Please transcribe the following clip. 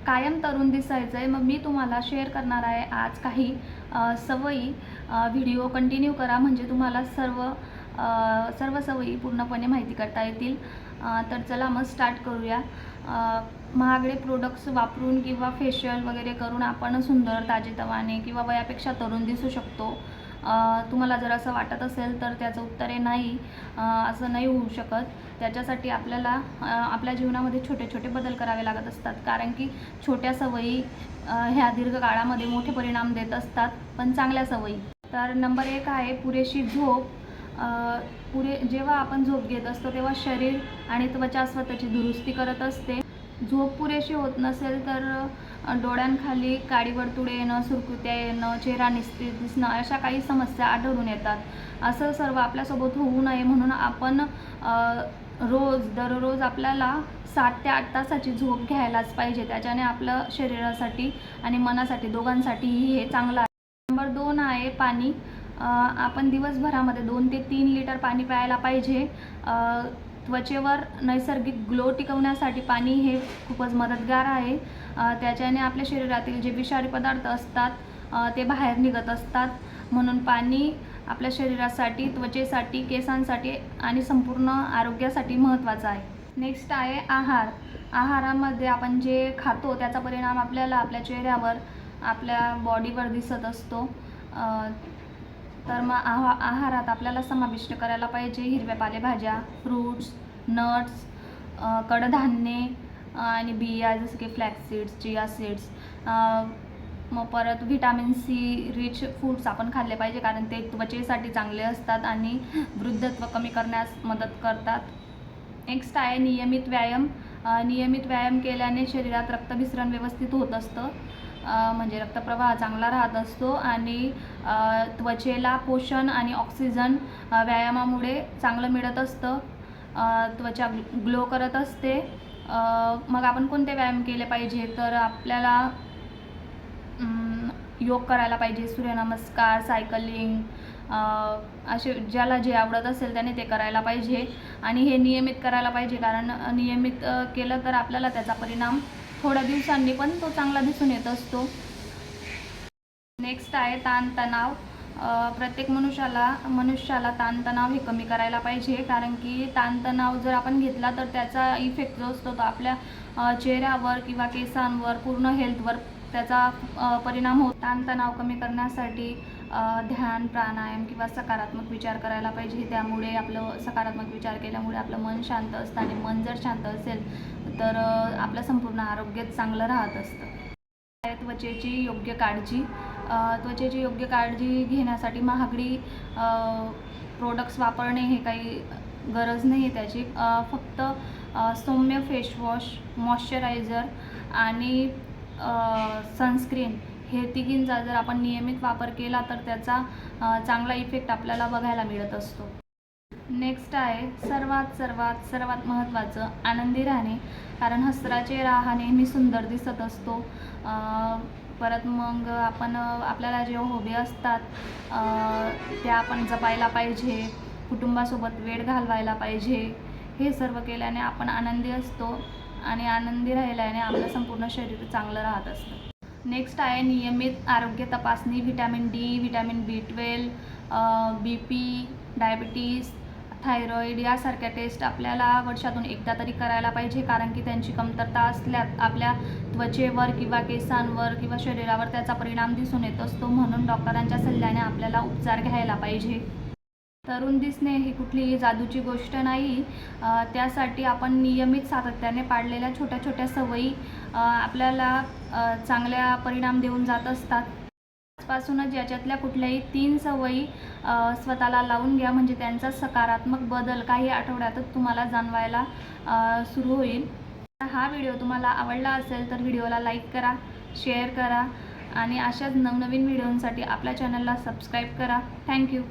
कायम तरुण दिसायचं आहे, मग मी तुम्हाला शेअर करणार आहे आज काही सवयी. व्हिडिओ कंटिन्यू करा म्हणजे तुम्हाला सर्व सवयी पूर्णपणे माहिती करता येतील. तर चला मग स्टार्ट करूया. महागडे प्रोडक्ट्स वापरून किंवा फेशियल वगैरे करून आपण सुंदर, ताजेतवाने किंवा वयापेक्षा तरुण दिसू शकतो. तुम्हाला जर असं वाटत असेल तर त्याचं उत्तर आहे नाही, असं नाही होऊ शकत. त्याच्यासाठी आपल्याला आपल्या जीवनामध्ये छोटे छोटे बदल करावे लागत असतात, कारण की छोट्या सवयी ह्या दीर्घकाळामध्ये मोठे परिणाम देत असतात, पण चांगल्या सवयी. तर नंबर 1 आहे पुरेशी झोप. जेव्हा आपण झोप घेत असतो तेव्हा शरीर आणि त्वचा स्वतःची दुरुस्ती करत असते. झोप पुरेशी होत नसेल तर डोळ्यांखाली काळी वर्तुळे येणं, सुरकुत्या येणं, चेहरा निस्तेज दिसणं अशा काही समस्या आढळून येतात. असं सर्व आपल्यासोबत होऊ नये म्हणून आपण दररोज आपल्याला 7 ते 8 तासाची झोप घ्यायलाच पाहिजे. त्याच्याने आपलं शरीरासाठी आणि मनासाठी दोघांसाठीही हे चांगलं आहे. नंबर 2 आहे पाणी. आपण दिवसभरामध्ये 2 ते 3 लिटर पाणी प्यायला पाहिजे. त्वचेवर नैसर्गिक ग्लो टिकवण्यासाठी पाणी हे खूपच मदतगार आहे. त्याच्याने आपल्या शरीरातील जे विषारी पदार्थ असतात ते बाहेर निघत असतात. म्हणून पाणी आपल्या शरीरासाठी, त्वचेसाठी, केसांसाठी आणि संपूर्ण आरोग्यासाठी महत्त्वाचं आहे. नेक्स्ट आहे आहार. आहारामध्ये आपण जे खातो त्याचा परिणाम आपल्याला आपल्या चेहऱ्यावर, आपल्या बॉडीवर दिसत असतो. तर मग आहारात आपल्याला समाविष्ट करायला पाहिजे हिरव्या पालेभाज्या, फ्रूट्स, नट्स, कडधान्ये आणि बिया जसं की फ्लॅक्स सीड्स, चिया सीड्स. मग परत व्हिटॅमिन सी रिच फूड्स आपण खाल्ले पाहिजे, कारण ते त्वचेसाठी चांगले असतात आणि वृद्धत्व कमी करण्यास मदत करतात. नेक्स्ट आहे नियमित व्यायाम. नियमित व्यायाम केल्याने शरीरात रक्तभिसरण व्यवस्थित होत असतं, म्हणजे रक्तप्रवाह चांगला राहत असतो आणि त्वचेला पोषण आणि ऑक्सिजन व्यायामामुळे चांगलं मिळत असतं. त्वचा ग्लो करत असते. मग आपण कोणते व्यायाम केले पाहिजे तर आपल्याला योग करायला पाहिजे, सूर्यनमस्कार, सायकलिंग, असे ज्याला जे आवडत असेल त्याने ते करायला पाहिजे आणि हे नियमित करायला पाहिजे, कारण नियमित केलं तर आपल्याला त्याचा परिणाम थोड्या दिवसांनी पण तो चांगला दिसून येत असतो. नेक्स्ट आहे ताणतणाव. प्रत्येक मनुष्याला ताणतणाव हे कमी करायला पाहिजे, कारण की ताणतणाव जर आपण घेतला तर त्याचा इफेक्ट जो असतो तो आपल्या चेहऱ्यावर किंवा केसांवर, पूर्ण हेल्थवर त्याचा परिणाम होतो. ताणतणाव कमी करण्यासाठी ध्यान, प्राणायाम किंवा सकारात्मक विचार करायला पाहिजे. त्यामुळे आपलं सकारात्मक विचार केल्यामुळे आपलं मन शांत असतं आणि मन जर शांत असेल तर आपलं संपूर्ण आरोग्य चांगलं राहत असतं. त्वचेची योग्य काळजी. त्वचेची योग्य काळजी घेण्यासाठी महागडी प्रोडक्ट्स वापरणे हे काही गरज नाही आहे त्याची. फक्त सौम्य फेसवॉश, मॉइश्चरायझर आणि सनस्क्रीन हे तिघींचा जर आपण नियमित वापर केला तर त्याचा चांगला इफेक्ट आपल्याला बघायला मिळत असतो. नेक्स्ट आहे सर्वात महत्त्वाचं आनंदी राहणे, कारण हसरा चेहरा हा नेहमी सुंदर दिसत असतो. परत मग आपल्याला जे हॉबी असतात त्या आपण जपायला पाहिजे, कुटुंबासोबत वेळ घालवायला पाहिजे. हे सर्व केल्याने आपण आनंदी असतो आणि आनंदी राहिल्याने आपलं संपूर्ण शरीर चांगलं राहत असतं. नेक्स्ट आहे नियमित आरोग्य तपासणी. Vitamin D, vitamin B12, BP, diabetes, thyroid यासारख्या टेस्ट आपल्याला वर्षातून एकदा तरी करायला पाहिजे, कारण की त्यांची कमतरता असल्यास आपल्या त्वचेवर किंवा केसांवर किंवा शरीरावर त्याचा परिणाम दिसून येत असतो. म्हणून डॉक्टरांच्या सल्ल्याने आपल्याला उपचार घ्यायला पाहिजे. तरुण दिसणे ही कुठलीही जादूची गोष्ट नाही. त्यासाठी आपण नियमित सातत्याने पाळलेल्या छोट्या छोट्या सवयी आपल्याला चांगल्या परिणाम देऊन जात असतात. आजपासूनच याच्यातल्या कुठल्याही 3 सवयी स्वतःला लावून घ्या, म्हणजे त्यांचा सकारात्मक बदल काही आठवड्यातच तुम्हाला जाणवायला सुरू होईल. हा व्हिडिओ तुम्हाला आवडला असेल तर व्हिडिओला लाईक करा, शेअर करा आणि अशाच नवनवीन व्हिडिओंसाठी आपल्या चॅनलला सबस्क्राईब करा. थँक्यू.